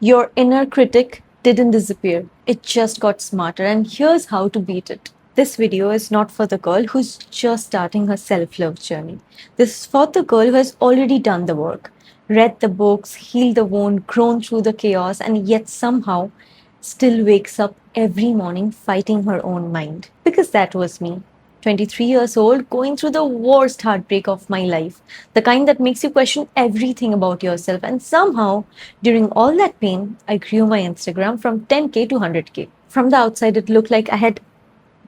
Your inner critic didn't disappear, it just got smarter, and here's how to beat it. This video is not for the girl who's just starting her self love journey. This is for the girl who has already done the work, read the books, healed the wound, grown through the chaos, and yet somehow still wakes up every morning fighting her own mind. Because that was me. 23 years old, going through the worst heartbreak of my life, the kind that makes you question everything about yourself. And somehow, during all that pain, I grew my Instagram from 10K to 100K. From the outside, it looked like I had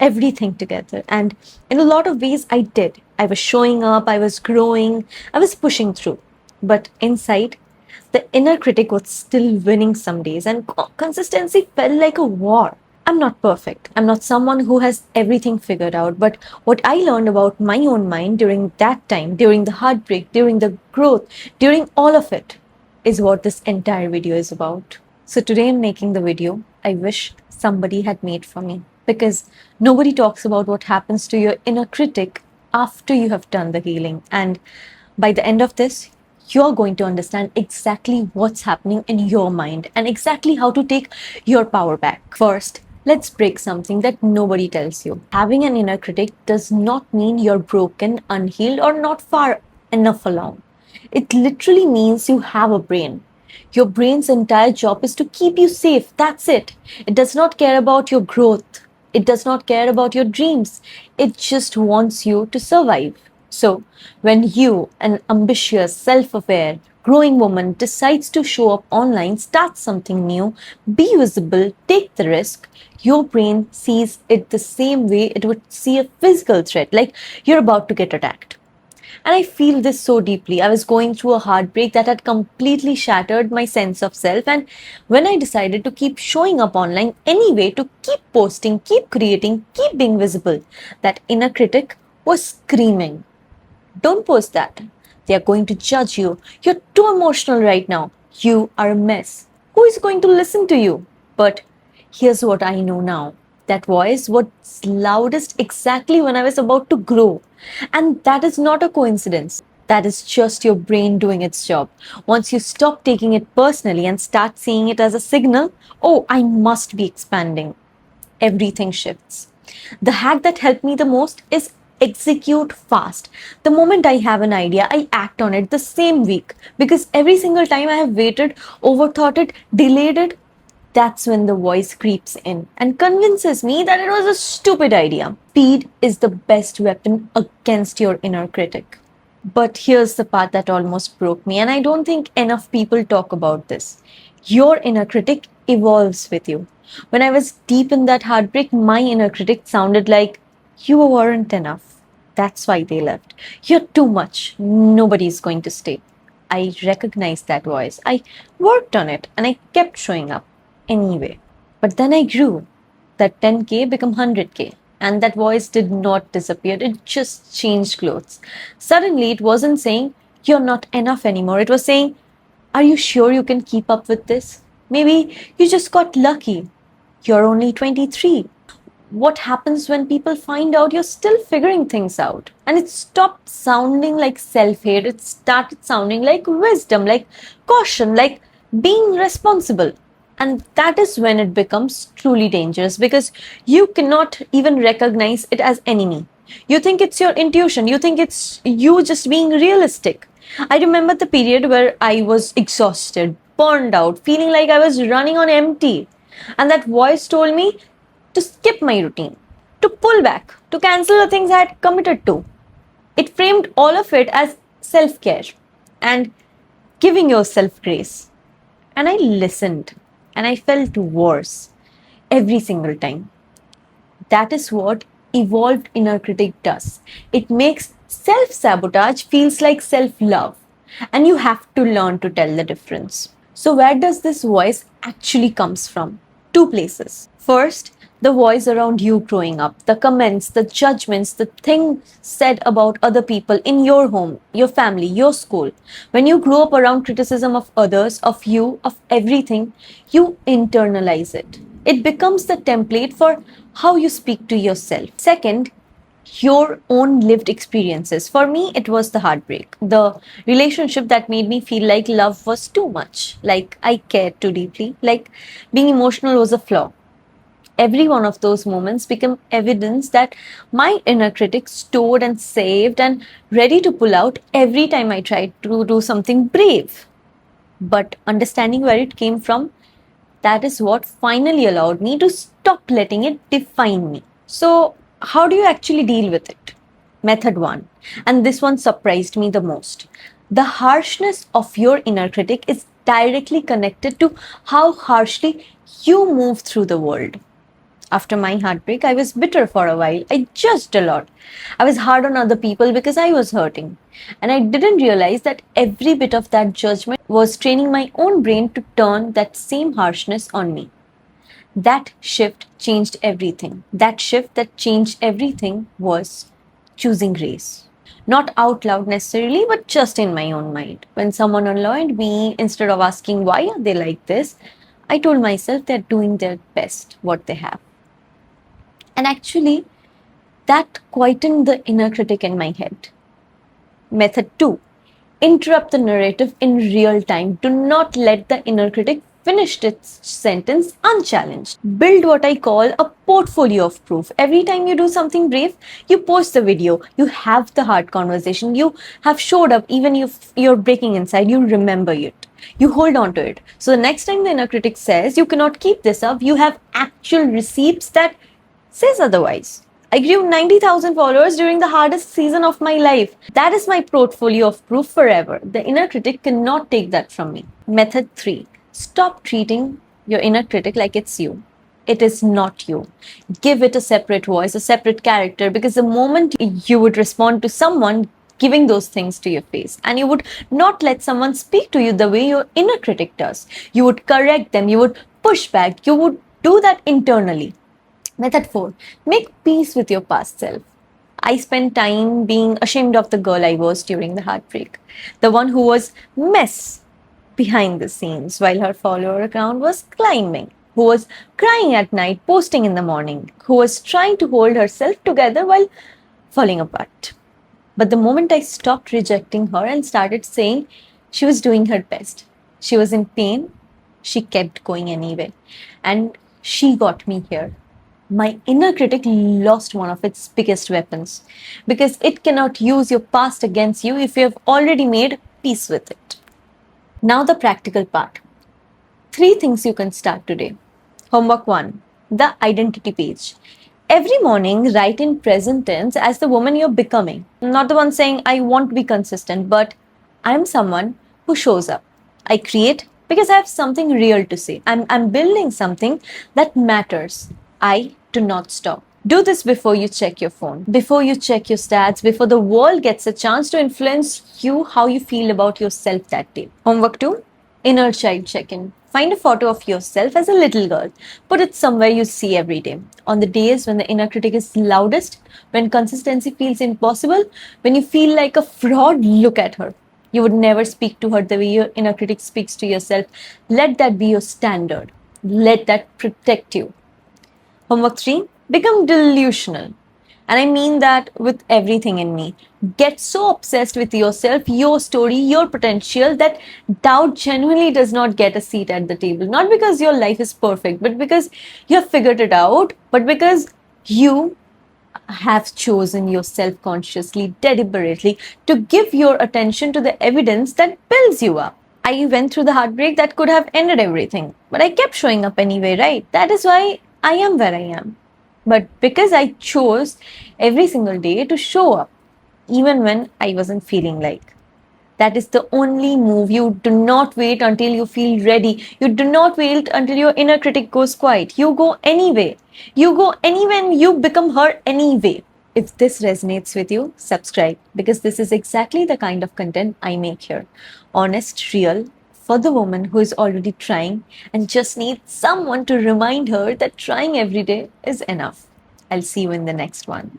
everything together. And in a lot of ways, I did. I was showing up, I was growing, I was pushing through. But inside, the inner critic was still winning some days, and consistency felt like a war. I'm not perfect. I'm not someone who has everything figured out. But what I learned about my own mind during that time, during the heartbreak, during the growth, during all of it, is what this entire video is about. So today I'm making the video I wish somebody had made for me. Because nobody talks about what happens to your inner critic after you have done the healing. And by the end of this, you're going to understand exactly what's happening in your mind and exactly how to take your power back. First, let's break something that nobody tells you. Having an inner critic does not mean you're broken, unhealed, or not far enough along. It literally means you have a brain. Your brain's entire job is to keep you safe. That's it. It does not care about your growth. It does not care about your dreams. It just wants you to survive. So, when you, an ambitious, self aware, growing woman, decides to show up online, start something new, be visible, take the risk, your brain sees it the same way it would see a physical threat, like you're about to get attacked. And I feel this so deeply. I was going through a heartbreak that had completely shattered my sense of self. And when I decided to keep showing up online anyway, to keep posting, keep creating, keep being visible, that inner critic was screaming, "Don't post that. They are going to judge you. You're too emotional right now. You are a mess. Who is going to listen to you?" But here's what I know now. That voice was loudest exactly when I was about to grow. And that is not a coincidence. That is just your brain doing its job. Once you stop taking it personally and start seeing it as a signal, oh, I must be expanding, everything shifts. The hack that helped me the most is execute fast. The moment I have an idea, I act on it the same week, because every single time I have waited, overthought it, delayed it, that's when the voice creeps in and convinces me that it was a stupid idea. Speed is the best weapon against your inner critic. But here's the part that almost broke me, and I don't think enough people talk about this. Your inner critic evolves with you. When I was deep in that heartbreak, my inner critic sounded like, "You weren't enough. That's why they left. You're too much. Nobody's going to stay." I recognized that voice. I worked on it and I kept showing up anyway. But then I grew. That 10K became 100K. And that voice did not disappear, it just changed clothes. Suddenly, it wasn't saying, "You're not enough anymore." It was saying, "Are you sure you can keep up with this? Maybe you just got lucky. You're only 23." What happens when people find out you're still figuring things out? And it stopped sounding like self hate, it started sounding like wisdom, like caution, like being responsible. And that is when it becomes truly dangerous, because you cannot even recognize it as enemy. You think it's your intuition, you think it's you just being realistic. I remember the period where I was exhausted, burned out, feeling like I was running on empty. And that voice told me to skip my routine, to pull back, to cancel the things I had committed to. It framed all of it as self care and giving yourself grace. And I listened and I felt worse every single time. That is what evolved inner critic does. It makes self sabotage feels like self love, and you have to learn to tell the difference. So where does this voice actually comes from? Two places. First, the voice around you growing up, the comments, the judgments, the things said about other people in your home, your family, your school. When you grow up around criticism of others, of you, of everything, you internalize it. It becomes the template for how you speak to yourself. Second, your own lived experiences. For me, it was the heartbreak, the relationship that made me feel like love was too much, like I cared too deeply, like being emotional was a flaw. Every one of those moments became evidence that my inner critic stored and saved and ready to pull out every time I tried to do something brave. But understanding where it came from, that is what finally allowed me to stop letting it define me. So, how do you actually deal with it? Method 1. And this one surprised me the most. The harshness of your inner critic is directly connected to how harshly you move through the world. After my heartbreak, I was bitter for a while. I judged a lot. I was hard on other people because I was hurting. And I didn't realize that every bit of that judgment was training my own brain to turn that same harshness on me. That shift changed everything. That shift that changed everything was choosing grace. Not out loud necessarily, but just in my own mind. When someone annoyed me, instead of asking why are they like this, I told myself they're doing their best, what they have. And actually, that quietened the inner critic in my head. Method 2. Interrupt the narrative in real time. Do not let the inner critic finish its sentence unchallenged. Build what I call a portfolio of proof. Every time you do something brave, you post the video, you have the hard conversation, you have showed up even if you're breaking inside, you remember it. You hold on to it. So the next time the inner critic says you cannot keep this up, you have actual receipts that says otherwise. I grew 90,000 followers during the hardest season of my life. That is my portfolio of proof forever. The inner critic cannot take that from me. Method 3. Stop treating your inner critic like it's you. It is not you. Give it a separate voice, a separate character, because the moment you would respond to someone giving those things to your face, and you would not let someone speak to you the way your inner critic does, you would correct them, you would push back, you would do that internally. Method 4. Make peace with your past self. I spent time being ashamed of the girl I was during the heartbreak. The one who was mess behind the scenes while her follower account was climbing. Who was crying at night, posting in the morning. Who was trying to hold herself together while falling apart. But the moment I stopped rejecting her and started saying she was doing her best, she was in pain, she kept going anyway. And she got me here. My inner critic lost one of its biggest weapons because it cannot use your past against you if you have already made peace with it. Now, the practical part. 3 things you can start today. Homework 1. The identity page. Every morning, write in present tense as the woman you're becoming. Not the one saying, I want to be consistent, but I'm someone who shows up. I create because I have something real to say. I'm building something that matters. I do not stop. Do this before you check your phone, before you check your stats, before the world gets a chance to influence you how you feel about yourself that day. Homework 2. Inner child check-in. Find a photo of yourself as a little girl. Put it somewhere you see every day. On the days when the inner critic is loudest, when consistency feels impossible, when you feel like a fraud, look at her. You would never speak to her the way your inner critic speaks to yourself. Let that be your standard. Let that protect you. Homework 3. Become delusional. And I mean that with everything in me. Get so obsessed with yourself, your story, your potential that doubt genuinely does not get a seat at the table. Not because your life is perfect, but because you have figured it out, but because you have chosen yourself consciously, deliberately, to give your attention to the evidence that builds you up. I went through the heartbreak that could have ended everything, but I kept showing up anyway, right? That is why I am where I am. But because I chose every single day to show up, even when I wasn't feeling like. That is the only move. You do not wait until you feel ready. You do not wait until your inner critic goes quiet. You go anyway. You go anyway and you become her anyway. If this resonates with you, subscribe because this is exactly the kind of content I make here. Honest, real, for the woman who is already trying and just needs someone to remind her that trying every day is enough. I'll see you in the next one.